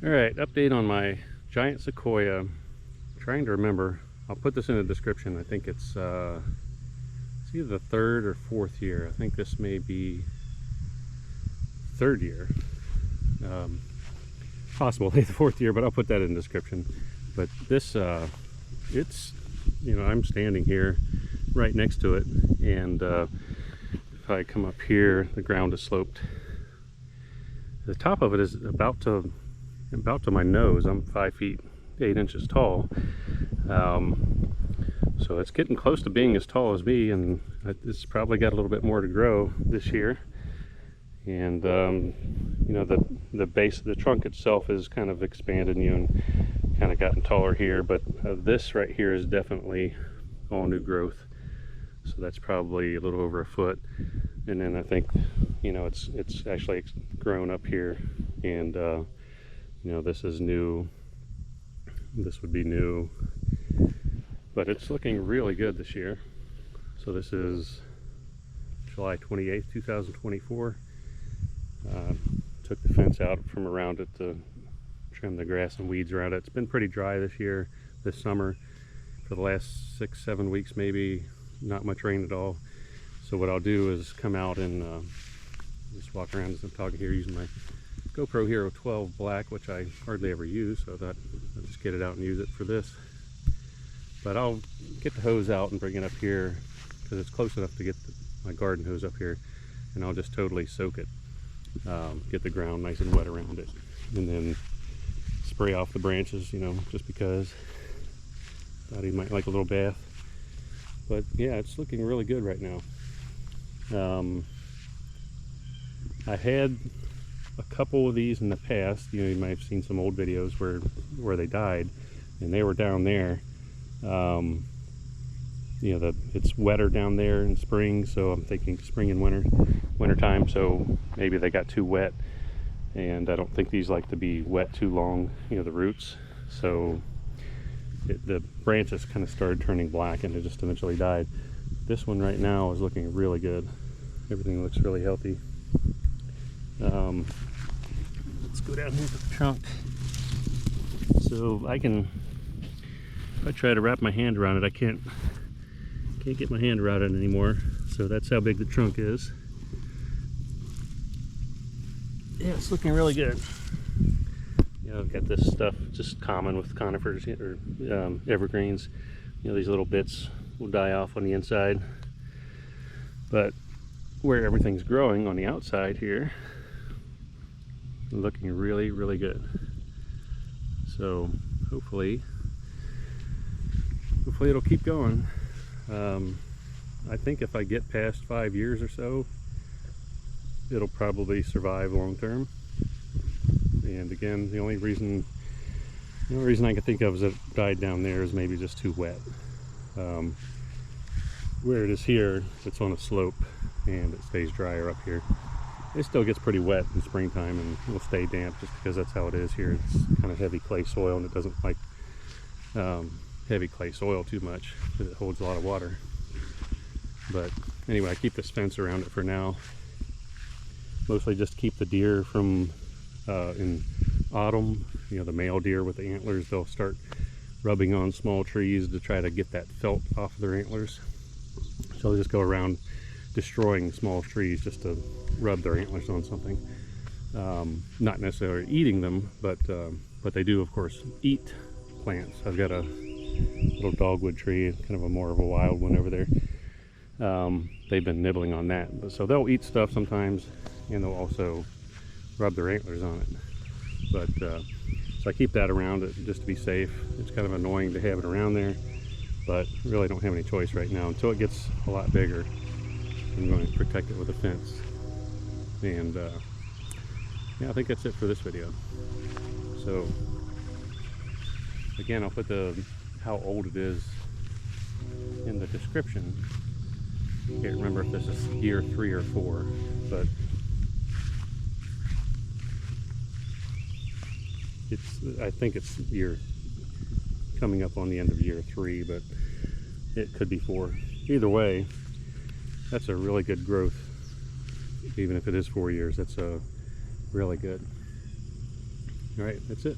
Alright, update on my giant sequoia. I'm trying to remember. I'll put this in the description. I think it's either the third or fourth year. I think this may be third year. Possibly the fourth year, but I'll put that in the description. But this, it's, I'm standing here right next to it, and if I come up here, the ground is sloped. The top of it is about to my nose. I'm 5 feet 8 inches tall, so it's getting close to being as tall as me, and it's probably got a little bit more to grow this year. And the base of the trunk itself is kind of expanded and kind of gotten taller here, but this right here is definitely all new growth, so that's probably a little over a foot. And then I think it's actually grown up here, and this is new. This would be new, but it's looking really good this year. So this is July 28th, 2024. Took the fence out from around it to trim the grass and weeds around it. It's been pretty dry this summer. For the last 6-7 weeks maybe, not much rain at all. So what I'll do is come out and just walk around as I'm talking here using my GoPro Hero 12 Black, which I hardly ever use, so I thought I'll just get it out and use it for this. But I'll get the hose out and bring it up here because it's close enough to get my garden hose up here, and I'll just totally soak it, get the ground nice and wet around it, and then spray off the branches, just because thought he might like a little bath. But yeah, it's looking really good right now. I had a couple of these in the past. You might have seen some old videos where they died, and they were down there. It's wetter down there in spring, so I'm thinking spring and winter time, so maybe they got too wet, and I don't think these like to be wet too long, the roots, so the branches kind of started turning black and it just eventually died. This one right now is looking really good. Everything looks really healthy. Let's go down here to the trunk. So if I try to wrap my hand around it, I can't get my hand around it anymore. So that's how big the trunk is. Yeah, it's looking really good. I've got this stuff just common with conifers or evergreens. These little bits will die off on the inside, but where everything's growing on the outside here, looking really, really good. So hopefully it'll keep going. I think if I get past 5 years or so, it'll probably survive long term. And again, the only reason I can think of is that it died down there is maybe just too wet. Where it is here, it's on a slope and it stays drier up here. It still gets pretty wet in springtime and it will stay damp just because that's how it is here. It's kind of heavy clay soil, and it doesn't like heavy clay soil too much because it holds a lot of water. But anyway, I keep this fence around it for now, mostly just to keep the deer from in autumn, the male deer with the antlers, they'll start rubbing on small trees to try to get that felt off of their antlers. So they'll just go around destroying small trees just to rub their antlers on something. Not necessarily eating them, but they do, of course, eat plants. I've got a little dogwood tree, kind of more of a wild one over there. They've been nibbling on that. So they'll eat stuff sometimes, and they'll also rub their antlers on it. But so I keep that around it just to be safe. It's kind of annoying to have it around there, but really don't have any choice right now. Until it gets a lot bigger, I'm going to protect it with a fence. And yeah, I think that's it for this video. So again, I'll put how old it is in the description. I can't remember if this is year 3 or 4, but I think it's coming up on the end of year 3, but it could be 4. Either way, that's a really good growth. Even if it is 4 years, that's really good. All right, that's it.